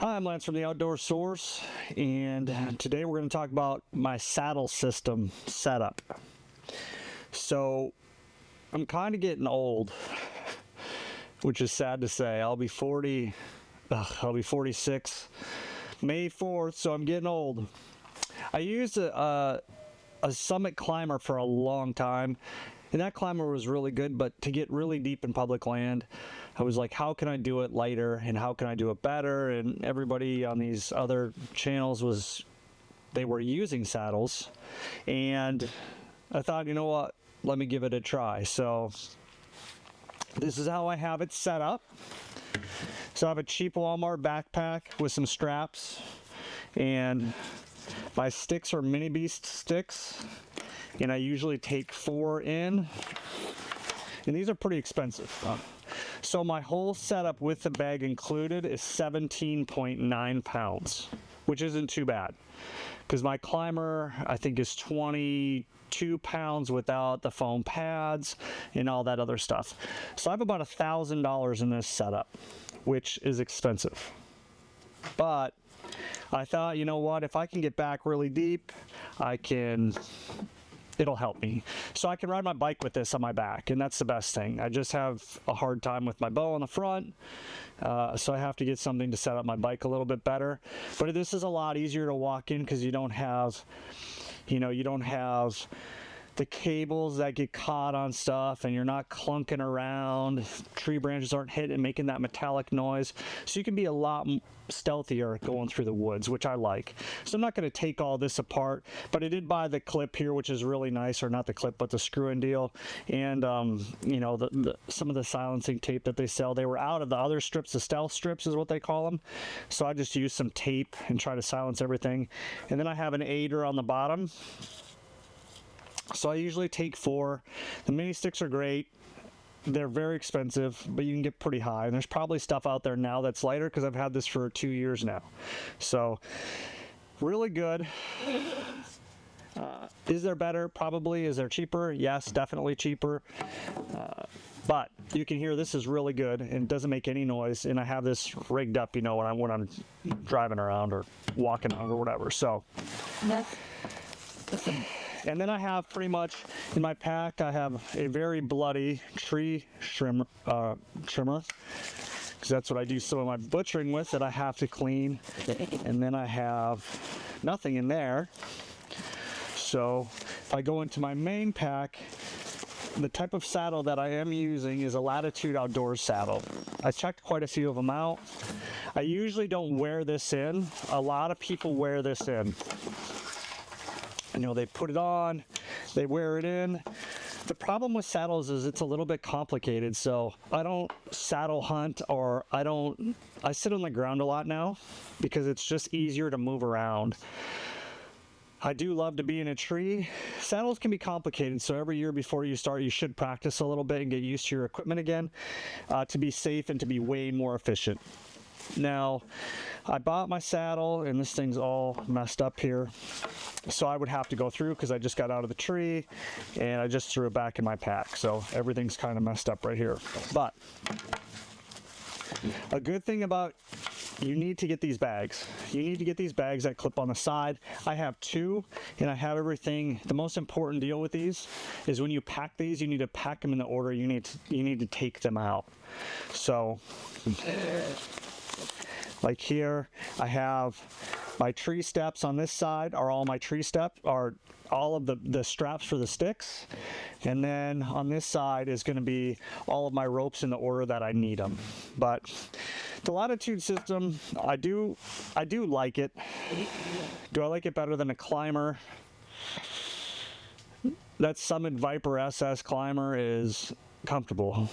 Hi, I'm Lance from the Outdoor Source, and today we're going to talk about my saddle system setup. So, I'm kind of getting old, which is sad to say. I'll be 40, I'll be 46 May 4th, so I'm getting old. I used a Summit climber for a long time, and that climber was really good, but to get really deep in public land, I was like, how can I do it lighter and how can I do it better? And everybody on these other channels they were using saddles, and I thought, you know what, let me give it a try. So this is how I have it set up. So I have a cheap Walmart backpack with some straps, and my sticks are Mini Beast sticks, and I usually take 4 in, and these are pretty expensive. So my whole setup with the bag included is 17.9 pounds, which isn't too bad, because my climber I think is 22 pounds without the foam pads and all that other stuff. So I have about $1,000 in this setup, which is expensive. But I thought, you know what, if I can get back really deep, it'll help me. So I can ride my bike with this on my back, and that's the best thing. I just have a hard time with my bow on the front, so I have to get something to set up my bike a little bit better. But this is a lot easier to walk in because you don't have the cables that get caught on stuff, and you're not clunking around. Tree branches aren't hitting and making that metallic noise. So you can be a lot stealthier going through the woods, which I like. So I'm not going to take all this apart, but I did buy the clip here, which is really nice, or not the clip, but the screw-in deal. And some of the silencing tape that they sell, they were out of the other strips. The stealth strips is what they call them. So I just used some tape and try to silence everything. And then I have an aider on the bottom. So I usually take 4. The mini sticks are great. They're very expensive, but you can get pretty high. And there's probably stuff out there now that's lighter because I've had this for 2 years now. So really good. Is there better? Probably. Is there cheaper? Yes, definitely cheaper. But you can hear this is really good and it doesn't make any noise. And I have this rigged up, when I'm driving around or walking around or whatever. So. And then I have pretty much in my pack, I have a very bloody tree trimmer, because that's what I do some of my butchering with that I have to clean. And then I have nothing in there. So if I go into my main pack, the type of saddle that I am using is a Latitude Outdoors saddle. I checked quite a few of them out. I usually don't wear this in. A lot of people wear this in. They put it on, they wear it in. The problem with saddles is it's a little bit complicated, so I don't saddle hunt, or I sit on the ground a lot now because it's just easier to move around. I do love to be in a tree. Saddles can be complicated, so every year before you start, you should practice a little bit and get used to your equipment again, to be safe and to be way more efficient. Now, I bought my saddle and this thing's all messed up here. So I would have to go through because I just got out of the tree and I just threw it back in my pack. So everything's kind of messed up right here. But a good thing about, you need to get these bags. You need to get these bags that clip on the side. I have 2 and I have everything. The most important deal with these is when you pack these, you need to pack them in the order you need to take them out. So like here, I have my tree steps on this side are all my tree steps, are all of the straps for the sticks. And then on this side is going to be all of my ropes in the order that I need them. But the Latitude system, I do like it. Do I like it better than a climber? That Summit Viper SS climber is comfortable.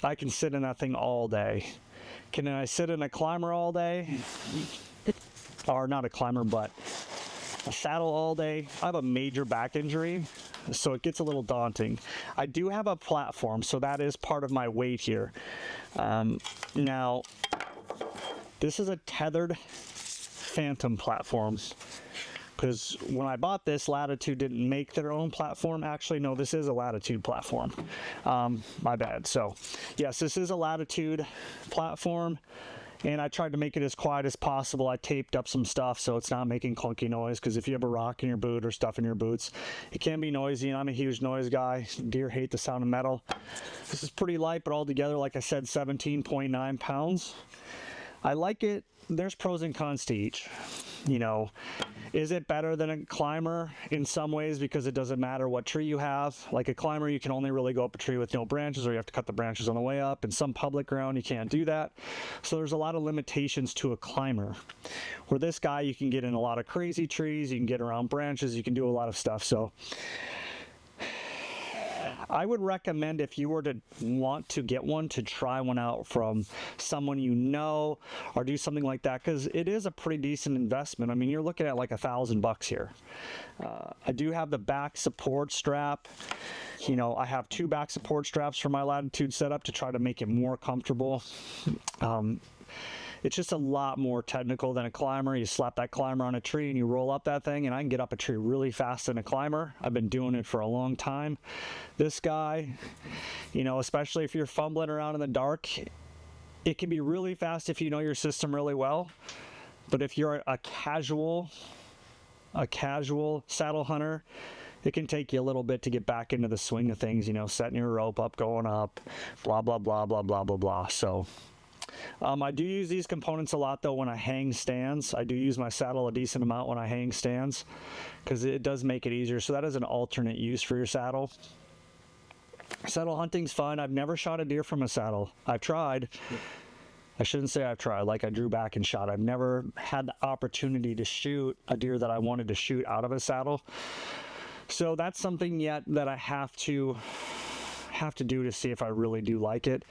I can sit in that thing all day. Can I sit in a climber all day? Or not a climber, but a saddle all day? I have a major back injury, so it gets a little daunting. I do have a platform, so that is part of my weight here. Now, this is a tethered Phantom platform. because when I bought this, Latitude didn't make their own platform. Actually, no, this is a Latitude platform. My bad. So yes, this is a Latitude platform, And I tried to make it as quiet as possible. I taped up some stuff so it's not making clunky noise, because if you have a rock in your boot or stuff in your boots, it can be noisy, and I'm a huge noise guy. Deer hate the sound of metal. This is pretty light, but altogether, like I said, 17.9 pounds. I like it. There's pros and cons to each. You know, is it better than a climber? In some ways, because it doesn't matter what tree you have. Like a climber, you can only really go up a tree with no branches, or you have to cut the branches on the way up. In some public ground, you can't do that. So there's a lot of limitations to a climber. Where this guy, you can get in a lot of crazy trees, you can get around branches, you can do a lot of stuff. So I would recommend, if you were to want to get one, to try one out from someone you know, or do something like that, because it is a pretty decent investment. I mean, you're looking at like $1,000 here. I do have the back support strap. You know, I have 2 back support straps for my Latitude setup to try to make it more comfortable. It's just a lot more technical than a climber. You slap that climber on a tree and you roll up that thing, and I can get up a tree really fast in a climber. I've been doing it for a long time. This guy, you know, especially if you're fumbling around in the dark, it can be really fast if you know your system really well. But if you're a casual saddle hunter, it can take you a little bit to get back into the swing of things, you know, setting your rope up, going up, blah, blah, blah, blah, blah, blah, blah. So I do use these components a lot though when I hang stands. I do use my saddle a decent amount when I hang stands, because it does make it easier. So that is an alternate use for your saddle. Saddle hunting's fun. I've never shot a deer from a saddle. I've tried. I shouldn't say I've tried, like I drew back and shot. I've never had the opportunity to shoot a deer that I wanted to shoot out of a saddle. So that's something yet that I have to do to see if I really do like it.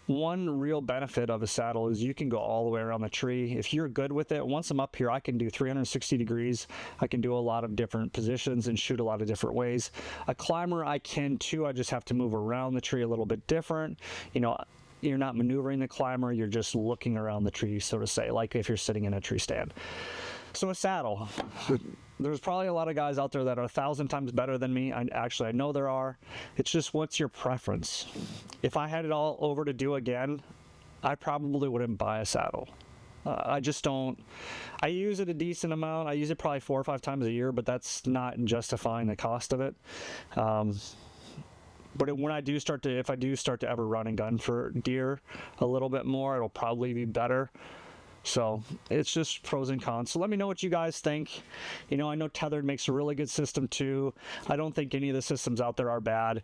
One real benefit of a saddle is you can go all the way around the tree. If you're good with it, once I'm up here, I can do 360 degrees. I can do a lot of different positions and shoot a lot of different ways. A climber, I can too. I just have to move around the tree a little bit different. You know, you're not maneuvering the climber, you're just looking around the tree, so to say, like if you're sitting in a tree stand. So a saddle, there's probably a lot of guys out there that are 1,000 times better than me. I know there are. It's just, what's your preference? If I had it all over to do again, I probably wouldn't buy a saddle. I just don't. I use it a decent amount. I use it probably 4 or 5 times a year, but that's not justifying the cost of it. But when I do start to, if I do start to ever run and gun for deer a little bit more, it'll probably be better. So it's just pros and cons. So let me know what you guys think. You know, I know Tethered makes a really good system too. I don't think any of the systems out there are bad.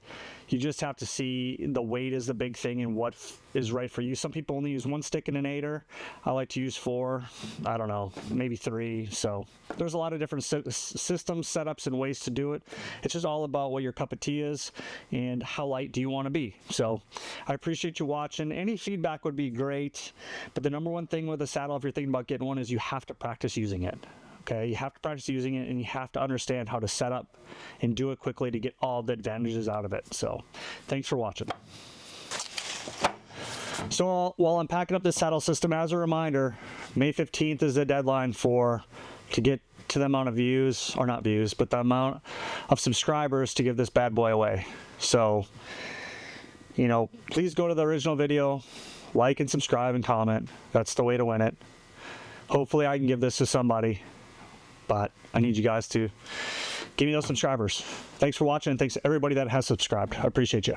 You just have to see, the weight is the big thing and what is right for you. Some people only use 1 stick in an 8er. I like to use 4. I don't know, maybe 3. So there's a lot of different systems, setups, and ways to do it. It's just all about what your cup of tea is and how light do you want to be. So I appreciate you watching. Any feedback would be great. But the number one thing with a saddle, if you're thinking about getting one, is you have to practice using it. Okay, you have to practice using it, and you have to understand how to set up and do it quickly to get all the advantages out of it. So thanks for watching. So while I'm packing up this saddle system, as a reminder, May 15th is the deadline to get to the amount of views, or not views, but the amount of subscribers to give this bad boy away. So, you know, please go to the original video, like and subscribe and comment. That's the way to win it. Hopefully I can give this to somebody, but I need you guys to give me those subscribers. Thanks for watching, and thanks to everybody that has subscribed. I appreciate you.